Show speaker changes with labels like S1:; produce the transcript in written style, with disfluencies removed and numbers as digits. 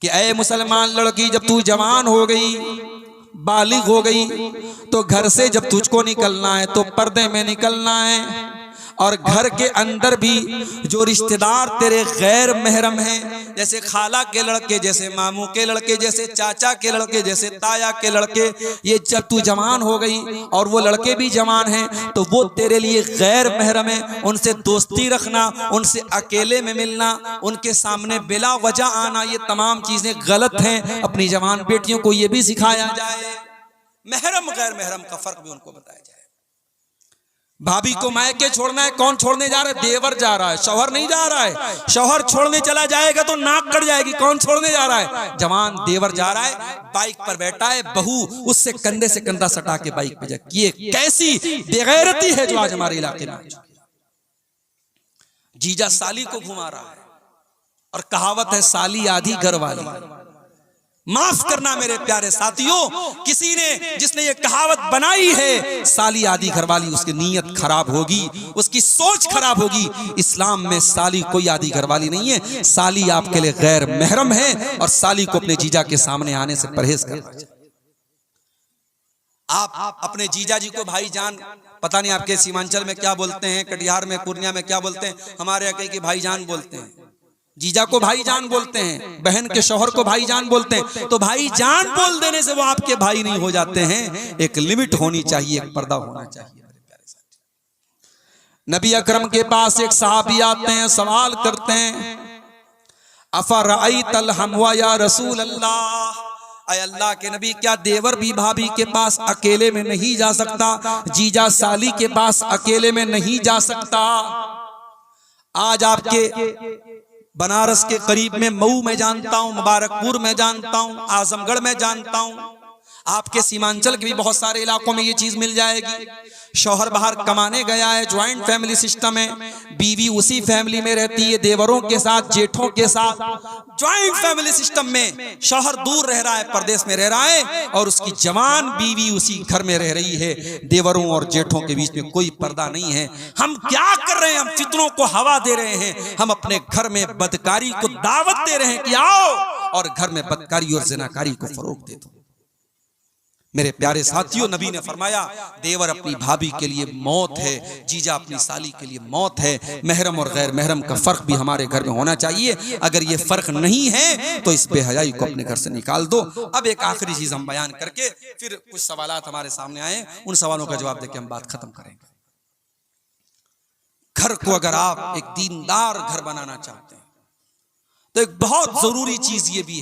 S1: कि ऐ मुसलमान लड़की, जब तू जवान हो गई, बालिग हो गई, तो घर से जब तुझको निकलना है तो पर्दे में निकलना है। और घर के अंदर भी जो रिश्तेदार तेरे गैर महरम हैं, जैसे खाला के लड़के, जैसे मामू के लड़के, जैसे चाचा के लड़के, जैसे ताया के लड़के, ये जब तू जवान हो गई और वो लड़के भी जवान हैं तो वो तेरे लिए गैर महरम है। उनसे दोस्ती रखना, उनसे अकेले में मिलना, उनके सामने बिला वजह आना, ये तमाम चीजें गलत हैं। अपनी जवान बेटियों को ये भी सिखाया जाए, महरम गैर महरम का फर्क भी उनको बताया जाए। भाभी को मायके छोड़ना है, कौन छोड़ने जा रहा है? देवर जा रहा है, शौहर नहीं जा रहा है। शौहर छोड़ने चला जाएगा तो नाक कट जाएगी। कौन छोड़ने जा रहा है? जवान देवर जा रहा है, बाइक पर बैठा है, बहू उससे कंधे से कंधा सटा के बाइक पे जाए। ये कैसी बेगैरती है जो आज हमारे इलाके में। जीजा साली को घुमा रहा है, और कहावत है साली आधी घर वाली। माफ करना मेरे प्यारे साथियों, किसी ने जिसने ये कहावत बनाई है साली आधी घरवाली, उसकी नीयत खराब होगी, उसकी सोच खराब होगी। इस्लाम में साली कोई आधी घरवाली नहीं है। साली आपके लिए गैर महरम है, और साली को अपने जीजा के सामने आने से परहेज करना चाहिए। आप अपने जीजा जी को भाईजान, पता नहीं आपके सीमांचल में क्या बोलते हैं, कटिहार में, पूर्णिया में क्या बोलते हैं, हमारे यहाँ कई भाईजान बोलते हैं। जीजा को भाईजान बोलते हैं, बहन के शौहर को भाईजान बोलते हैं। तो भाईजान बोल देने से वो आपके भाई नहीं हो जाते हैं। एक लिमिट होनी चाहिए, एक पर्दा होना चाहिए। नबी अकरम के पास एक सहाबी आते हैं, सवाल करते हैं, अफरअयतल हमवा या रसूल अल्लाह, अय अल्लाह के नबी, क्या देवर भी भाभी के पास अकेले में नहीं जा सकता? जीजा साली के पास अकेले में नहीं जा सकता? आज आपके बनारस के करीब में मऊ में जानता हूं, मुबारकपुर में जानता हूं, आजमगढ़ में जानता हूं, आपके सीमांचल के भी बहुत सारे इलाकों में ये चीज मिल जाएगी। शौहर बाहर कमाने गया है, ज्वाइंट फैमिली सिस्टम है, बीवी उसी फैमिली में रहती है, देवरों के साथ, जेठों के साथ, ज्वाइंट फैमिली सिस्टम में शौहर दूर रह रहा है, परदेश में रह रहा है, और उसकी जवान बीवी उसी घर में रह रही है। देवरों और जेठों के बीच में कोई पर्दा नहीं है। हम क्या कर रहे हैं? हम फितनों को हवा दे रहे हैं। हम अपने घर में बदकारी को दावत दे रहे हैं कि आओ, और घर में बदकारी और जिनाकारी को फरोग दे दो। मेरे प्यारे साथियों, नबी ने फरमाया देवर अपनी भाभी के लिए मौत है, जीजा अपनी साली के लिए मौत है। महरम और गैर महरम का फर्क भी हमारे घर में होना चाहिए। अगर ये फर्क नहीं है तो इस बेहयाई को अपने घर से निकाल दो। अब एक आखिरी चीज हम बयान करके फिर कुछ सवालात हमारे सामने आए, उन सवालों का जवाब देकर हम बात खत्म करेंगे। घर को अगर आप एक दीनदार घर बनाना चाहते हैं तो एक बहुत जरूरी चीज ये भी है